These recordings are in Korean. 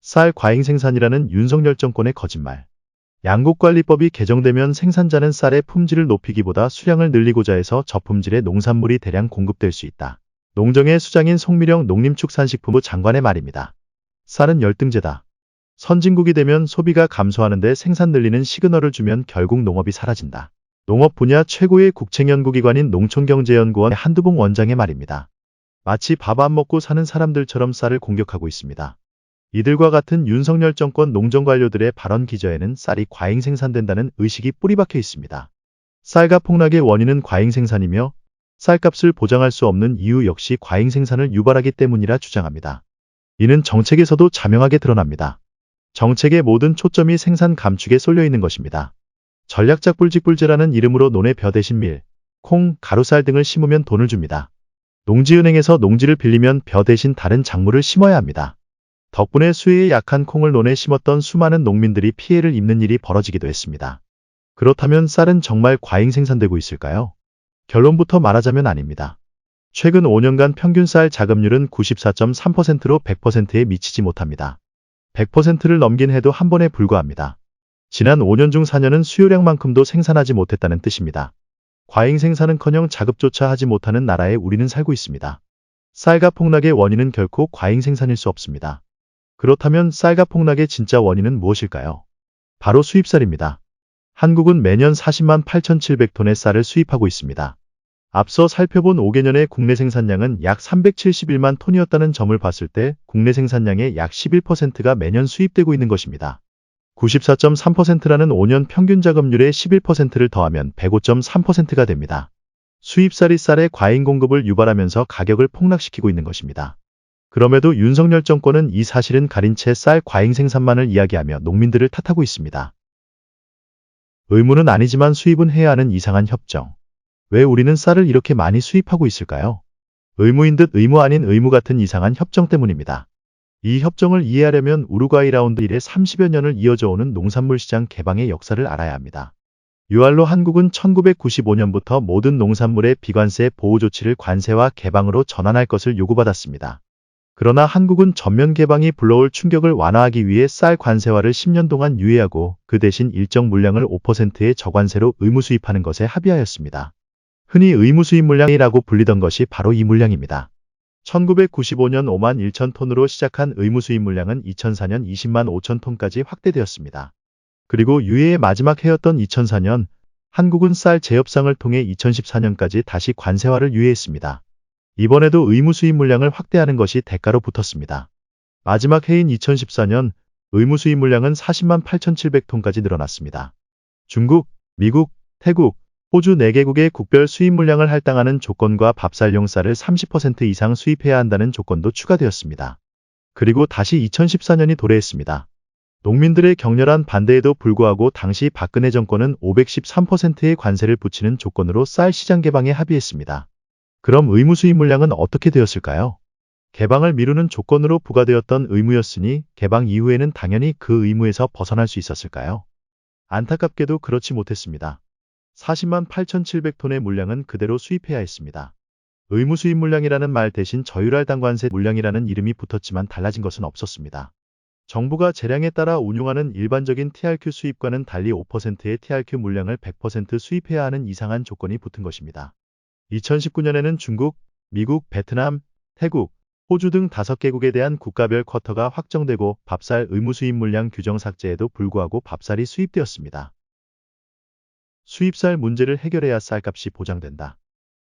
쌀 과잉 생산이라는 윤석열 정권의 거짓말. 양곡관리법이 개정되면 생산자는 쌀의 품질을 높이기보다 수량을 늘리고자 해서 저품질의 농산물이 대량 공급될 수 있다. 농정의 수장인 송미령 농림축산식품부 장관의 말입니다. 쌀은 열등제다. 선진국이 되면 소비가 감소하는데 생산 늘리는 시그널을 주면 결국 농업이 사라진다. 농업 분야 최고의 국책연구기관인 농촌경제연구원 한두봉 원장의 말입니다. 마치 밥 안 먹고 사는 사람들처럼 쌀을 공격하고 있습니다. 이들과 같은 윤석열 정권 농정관료들의 발언 기저에는 쌀이 과잉 생산된다는 의식이 뿌리박혀 있습니다. 쌀값 폭락의 원인은 과잉 생산이며 쌀값을 보장할 수 없는 이유 역시 과잉 생산을 유발하기 때문이라 주장합니다. 이는 정책에서도 자명하게 드러납니다. 정책의 모든 초점이 생산 감축에 쏠려 있는 것입니다. 전략적 불직불재라는 이름으로 논의 벼 대신 밀, 콩, 가루쌀 등을 심으면 돈을 줍니다. 농지은행에서 농지를 빌리면 벼 대신 다른 작물을 심어야 합니다. 덕분에 수혜에 약한 콩을 논에 심었던 수많은 농민들이 피해를 입는 일이 벌어지기도 했습니다. 그렇다면 쌀은 정말 과잉 생산되고 있을까요? 결론부터 말하자면 아닙니다. 최근 5년간 평균 쌀 자급률은 94.3%로 100%에 미치지 못합니다. 100%를 넘긴 해도 한 번에 불과합니다. 지난 5년 중 4년은 수요량만큼도 생산하지 못했다는 뜻입니다. 과잉 생산은커녕 자급조차 하지 못하는 나라에 우리는 살고 있습니다. 쌀값 폭락의 원인은 결코 과잉 생산일 수 없습니다. 그렇다면 쌀값 폭락의 진짜 원인은 무엇일까요? 바로 수입쌀입니다. 한국은 매년 40만 8,700톤의 쌀을 수입하고 있습니다. 앞서 살펴본 5개년의 국내 생산량은 약 371만 톤이었다는 점을 봤을 때 국내 생산량의 약 11%가 매년 수입되고 있는 것입니다. 94.3%라는 5년 평균 자급률의 11%를 더하면 105.3%가 됩니다. 수입쌀이 쌀의 과잉 공급을 유발하면서 가격을 폭락시키고 있는 것입니다. 그럼에도 윤석열 정권은 이 사실은 가린 채 쌀 과잉 생산만을 이야기하며 농민들을 탓하고 있습니다. 의무는 아니지만 수입은 해야 하는 이상한 협정. 왜 우리는 쌀을 이렇게 많이 수입하고 있을까요? 의무인 듯 의무 아닌 의무 같은 이상한 협정 때문입니다. 이 협정을 이해하려면 우루과이 라운드 이래 30여 년을 이어져 오는 농산물 시장 개방의 역사를 알아야 합니다. 유알로 한국은 1995년부터 모든 농산물의 비관세 보호 조치를 관세와 개방으로 전환할 것을 요구받았습니다. 그러나 한국은 전면 개방이 불러올 충격을 완화하기 위해 쌀 관세화를 10년 동안 유예하고 그 대신 일정 물량을 5%의 저관세로 의무 수입하는 것에 합의하였습니다. 흔히 의무 수입 물량이라고 불리던 것이 바로 이 물량입니다. 1995년 5만 1천 톤으로 시작한 의무 수입 물량은 2004년 20만 5천 톤까지 확대되었습니다. 그리고 유예의 마지막 해였던 2004년, 한국은 쌀 재협상을 통해 2014년까지 다시 관세화를 유예했습니다. 이번에도 의무 수입 물량을 확대하는 것이 대가로 붙었습니다. 마지막 해인 2014년, 의무 수입 물량은 40만 8,700톤까지 늘어났습니다. 중국, 미국, 태국, 호주 4개국의 국별 수입 물량을 할당하는 조건과 밥쌀용 쌀을 30% 이상 수입해야 한다는 조건도 추가되었습니다. 그리고 다시 2014년이 도래했습니다. 농민들의 격렬한 반대에도 불구하고 당시 박근혜 정권은 513%의 관세를 붙이는 조건으로 쌀 시장 개방에 합의했습니다. 그럼 의무 수입 물량은 어떻게 되었을까요? 개방을 미루는 조건으로 부과되었던 의무였으니 개방 이후에는 당연히 그 의무에서 벗어날 수 있었을까요? 안타깝게도 그렇지 못했습니다. 40만 8,700톤의 물량은 그대로 수입해야 했습니다. 의무 수입 물량이라는 말 대신 저율할당 관세 물량이라는 이름이 붙었지만 달라진 것은 없었습니다. 정부가 재량에 따라 운용하는 일반적인 TRQ 수입과는 달리 5%의 TRQ 물량을 100% 수입해야 하는 이상한 조건이 붙은 것입니다. 2019년에는 중국, 미국, 베트남, 태국, 호주 등 5개국에 대한 국가별 쿼터가 확정되고 밥쌀 의무 수입 물량 규정 삭제에도 불구하고 밥쌀이 수입되었습니다. 수입쌀 문제를 해결해야 쌀값이 보장된다.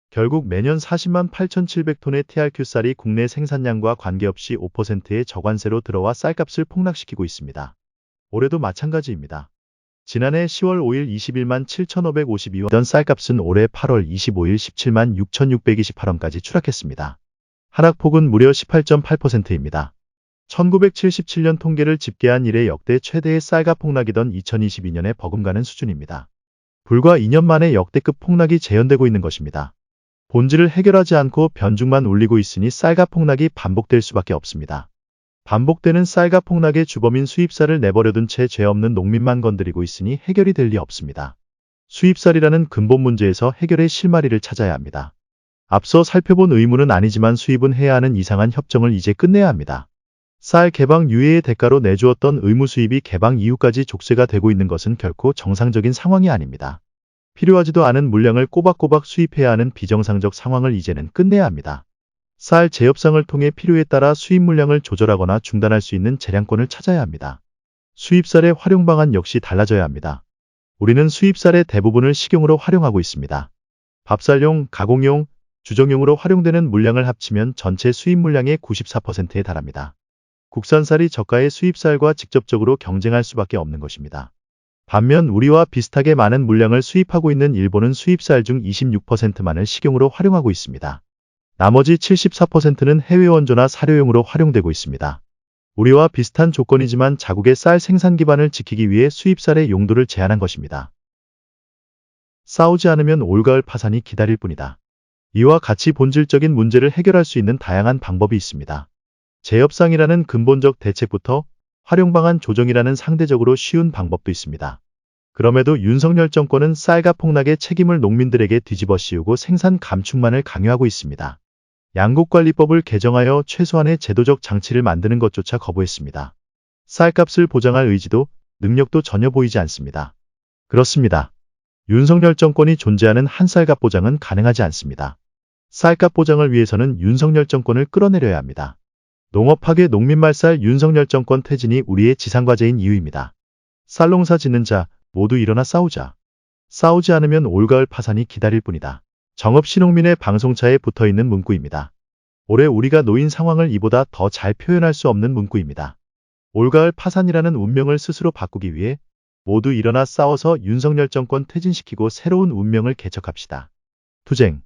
결국 매년 40만 8,700톤의 TRQ 쌀이 국내 생산량과 관계없이 5%의 저관세로 들어와 쌀값을 폭락시키고 있습니다. 올해도 마찬가지입니다. 지난해 10월 5일 21만 7,552원이던 쌀값은 올해 8월 25일 17만 6,628원까지 추락했습니다. 하락폭은 무려 18.8%입니다. 1977년 통계를 집계한 이래 역대 최대의 쌀값 폭락이던 2022년에 버금가는 수준입니다. 불과 2년 만에 역대급 폭락이 재현되고 있는 것입니다. 본질을 해결하지 않고 변죽만 울리고 있으니 쌀값 폭락이 반복될 수밖에 없습니다. 반복되는 쌀값 폭락의 주범인 수입쌀을 내버려둔 채 죄 없는 농민만 건드리고 있으니 해결이 될 리 없습니다. 수입쌀이라는 근본 문제에서 해결의 실마리를 찾아야 합니다. 앞서 살펴본 의무는 아니지만 수입은 해야 하는 이상한 협정을 이제 끝내야 합니다. 쌀 개방 유예의 대가로 내주었던 의무 수입이 개방 이후까지 족쇄가 되고 있는 것은 결코 정상적인 상황이 아닙니다. 필요하지도 않은 물량을 꼬박꼬박 수입해야 하는 비정상적 상황을 이제는 끝내야 합니다. 쌀 재협상을 통해 필요에 따라 수입 물량을 조절하거나 중단할 수 있는 재량권을 찾아야 합니다. 수입쌀의 활용 방안 역시 달라져야 합니다. 우리는 수입쌀의 대부분을 식용으로 활용하고 있습니다. 밥쌀용, 가공용, 주정용으로 활용되는 물량을 합치면 전체 수입 물량의 94%에 달합니다. 국산쌀이 저가의 수입쌀과 직접적으로 경쟁할 수밖에 없는 것입니다. 반면 우리와 비슷하게 많은 물량을 수입하고 있는 일본은 수입쌀 중 26%만을 식용으로 활용하고 있습니다. 나머지 74%는 해외 원조나 사료용으로 활용되고 있습니다. 우리와 비슷한 조건이지만 자국의 쌀 생산 기반을 지키기 위해 수입쌀의 용도를 제한한 것입니다. 싸우지 않으면 올가을 파산이 기다릴 뿐이다. 이와 같이 본질적인 문제를 해결할 수 있는 다양한 방법이 있습니다. 재협상이라는 근본적 대책부터 활용 방안 조정이라는 상대적으로 쉬운 방법도 있습니다. 그럼에도 윤석열 정권은 쌀가 폭락의 책임을 농민들에게 뒤집어 씌우고 생산 감축만을 강요하고 있습니다. 양곡관리법을 개정하여 최소한의 제도적 장치를 만드는 것조차 거부했습니다. 쌀값을 보장할 의지도 능력도 전혀 보이지 않습니다. 그렇습니다. 윤석열 정권이 존재하는 한 쌀값 보장은 가능하지 않습니다. 쌀값 보장을 위해서는 윤석열 정권을 끌어내려야 합니다. 농업학의 농민말살 윤석열 정권 퇴진이 우리의 지상과제인 이유입니다. 쌀농사 짓는 자 모두 일어나 싸우자. 싸우지 않으면 올가을 파산이 기다릴 뿐이다. 정읍신농민의 방송차에 붙어있는 문구입니다. 올해 우리가 놓인 상황을 이보다 더 잘 표현할 수 없는 문구입니다. 올가을 파산이라는 운명을 스스로 바꾸기 위해 모두 일어나 싸워서 윤석열 정권 퇴진시키고 새로운 운명을 개척합시다. 투쟁